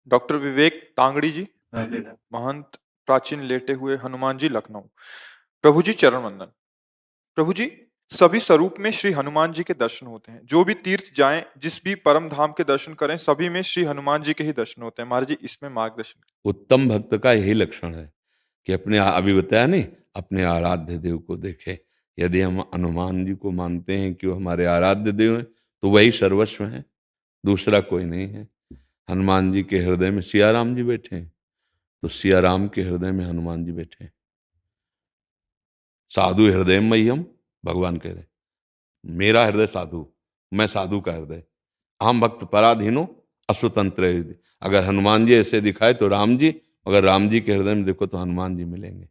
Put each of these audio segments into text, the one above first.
Doctor विवेक तांगड़ी जी, महंत प्राचीन लेटे हुए हनुमान जी, लखनऊ। प्रभु जी चरण वंदन। प्रभु जी, सभी स्वरूप में श्री हनुमान जी के दर्शन होते हैं। जो भी तीर्थ जाएं, जिस भी परम धाम के दर्शन करें, सभी में श्री हनुमान जी के ही दर्शन होते हैं। महाराज जी, इसमें मार्गदर्शन। उत्तम भक्त का यही लक्षण है कि अपने, अभी बताया नहीं, अपने आराध्य देव को देखे। यदि हम हनुमान जी को मानते हैं कि वो हमारे आराध्य देव हैं, तो वही सर्वस्व है, दूसरा कोई नहीं है। हनुमान जी के हृदय में सिया राम जी बैठे हैं, तो सिया राम के हृदय में हनुमान जी बैठे हैं। साधु हृदय मह्यम, भगवान कह रहे हैं, मेरा हृदय साधु, मैं साधु का हृदय। हम भक्त पराधीनो अश्वतंत्र हृदय। अगर हनुमान जी ऐसे दिखाए तो राम जी, अगर राम जी के हृदय में देखो तो हनुमान जी मिलेंगे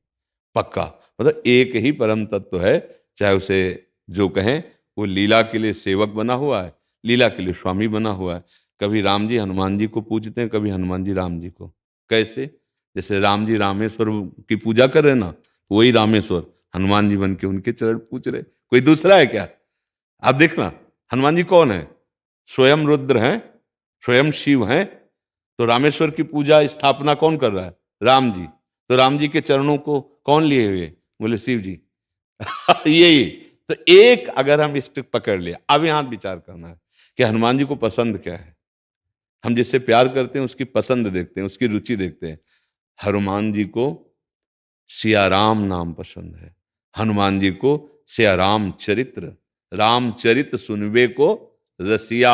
पक्का। मतलब एक ही परम तत्व है, चाहे उसे जो कहें। वो लीला के लिए सेवक बना हुआ है, लीला के लिए स्वामी बना हुआ है। कभी राम जी हनुमान जी को पूजते हैं, कभी हनुमान जी राम जी को। कैसे? जैसे राम जी रामेश्वर की पूजा कर रहे हैं ना, वही रामेश्वर हनुमान जी बन के उनके चरण पूज रहे। कोई दूसरा है क्या? आप देखना, हनुमान जी कौन है? स्वयं रुद्र हैं, स्वयं शिव हैं। तो रामेश्वर की पूजा स्थापना कौन कर रहा है? राम जी। तो राम जी के चरणों को कौन लिए हुए? बोले शिव जी। यही तो, एक अगर हम स्टिक पकड़ लिया, अब यहां विचार करना है कि हनुमान जी को पसंद क्या है। हम जिससे प्यार करते हैं उसकी पसंद देखते हैं, उसकी रुचि देखते हैं। हनुमान जी को सिया राम नाम पसंद है। हनुमान जी को सिया राम चरित्र, रामचरित सुनवे को रसिया।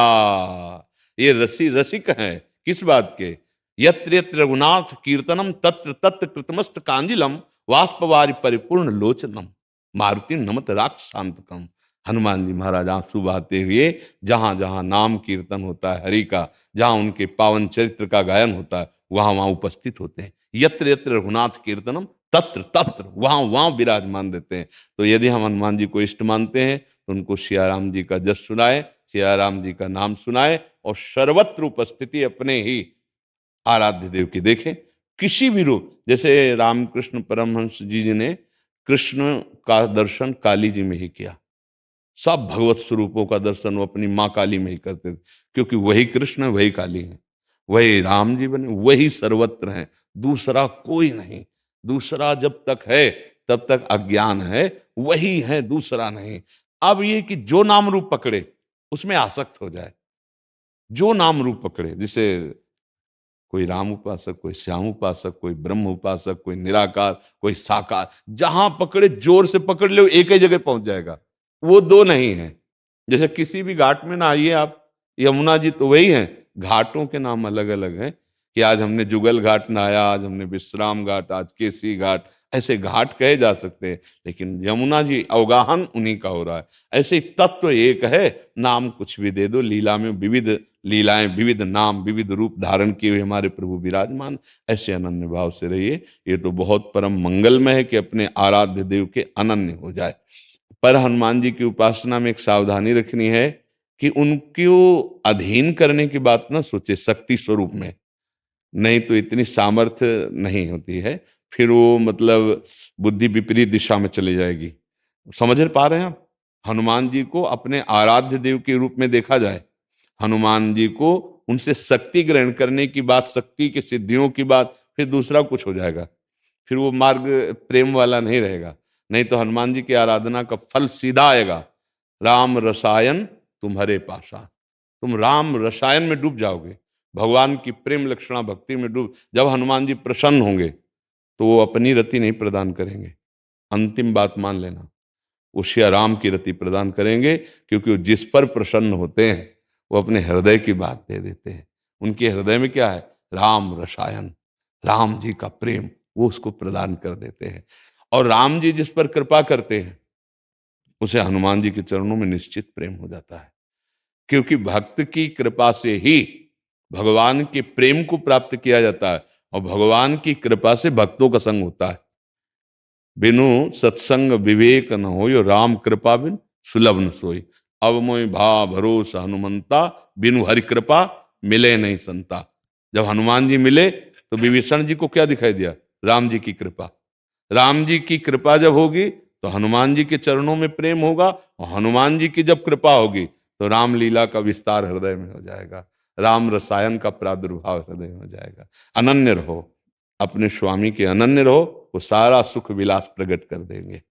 ये रसिक हैं किस बात के? यत्र यत्र रघुनाथ कीर्तनम तत्र तत्र कृतमस्त कांजिलम वाष्पवारि परिपूर्ण लोचनम मारुति नमत राक्षसांतकम। हनुमान जी महाराज आंसू बहाते हुए जहां जहां नाम कीर्तन होता है हरि का, जहां उनके पावन चरित्र का गायन होता है, वहां वहां उपस्थित होते हैं। यत्र यत्र रघुनाथ कीर्तनम तत्र तत्र, वहां वहां विराजमान देते हैं। तो यदि हम हनुमान जी को इष्ट मानते हैं तो उनको सियाराम जी का जस सुनाए, सियाराम जी का नाम सुनाए, और सर्वत्र उपस्थिति अपने ही आराध्य देव की देखें। किसी भी रूप, जैसे रामकृष्ण परमहंस जी ने कृष्ण का दर्शन काली जी में ही किया। सब भगवत स्वरूपों का दर्शन वो अपनी माँ काली में ही करते थे, क्योंकि वही कृष्ण है, वही काली है, वही राम जी बने, वही सर्वत्र है, दूसरा कोई नहीं। दूसरा जब तक है तब तक अज्ञान है, वही है, दूसरा नहीं। अब ये कि जो नाम रूप पकड़े उसमें आसक्त हो जाए, जो नाम रूप पकड़े, जैसे कोई राम उपासक, कोई श्याम उपासक, कोई ब्रह्म उपासक, कोई निराकार, कोई साकार, जहां पकड़े जोर से पकड़ ले एक ही जगह पहुंच जाएगा। वो दो नहीं है। जैसे किसी भी घाट में ना आइए आप, यमुना जी तो वही हैं, घाटों के नाम अलग अलग हैं कि आज हमने जुगल घाट नहाया, आज हमने विश्राम घाट, आज केसी घाट, ऐसे घाट कहे जा सकते हैं, लेकिन यमुना जी अवगाहन उन्हीं का हो रहा है। ऐसे ही तत्व एक है, नाम कुछ भी दे दो, लीला में विविध लीलाएं, विविध नाम, विविध रूप धारण किए हुए हमारे प्रभु विराजमान। ऐसे अनन्य भाव से रहिए। ये तो बहुत परम मंगलमय है कि अपने आराध्य देव के अनन्य हो जाए। पर हनुमान जी की उपासना में एक सावधानी रखनी है कि उनको अधीन करने की बात ना सोचे शक्ति स्वरूप में, नहीं तो इतनी सामर्थ्य नहीं होती है, फिर वो मतलब बुद्धि विपरीत दिशा में चली जाएगी। समझ पा रहे हैं आप? हनुमान जी को अपने आराध्य देव के रूप में देखा जाए, हनुमान जी को उनसे शक्ति ग्रहण करने की बात, शक्ति की सिद्धियों की बात, फिर दूसरा कुछ हो जाएगा, फिर वो मार्ग प्रेम वाला नहीं रहेगा। नहीं तो हनुमान जी की आराधना का फल सीधा आएगा, राम रसायन तुम्हारे पासा। तुम राम रसायन में डूब जाओगे, भगवान की प्रेम लक्षणा भक्ति में डूब। जब हनुमान जी प्रसन्न होंगे तो वो अपनी रति नहीं प्रदान करेंगे, अंतिम बात मान लेना, वो श्री राम की रति प्रदान करेंगे, क्योंकि वो जिस पर प्रसन्न होते हैं वो अपने हृदय की बात दे देते हैं। उनके हृदय में क्या है? राम रसायन, राम जी का प्रेम, वो उसको प्रदान कर देते हैं। और राम जी जिस पर कृपा करते हैं उसे हनुमान जी के चरणों में निश्चित प्रेम हो जाता है, क्योंकि भक्त की कृपा से ही भगवान के प्रेम को प्राप्त किया जाता है, और भगवान की कृपा से भक्तों का संग होता है। बिनु सत्संग विवेक न होय, राम कृपा बिन सुलभ न सोई। अब मोय भा भरोसा हनुमंता, बिनु हरि कृपा मिले नहीं संता। जब हनुमान जी मिले तो विभीषण जी को क्या दिखाई दिया? राम जी की कृपा। राम जी की कृपा जब होगी तो हनुमान जी के चरणों में प्रेम होगा, और हनुमान जी की जब कृपा होगी तो रामलीला का विस्तार हृदय में हो जाएगा। राम रसायन का प्रादुर्भाव हृदय में हो जाएगा। अनन्य रहो, अपने स्वामी के अनन्य रहो, वो सारा सुख विलास प्रकट कर देंगे।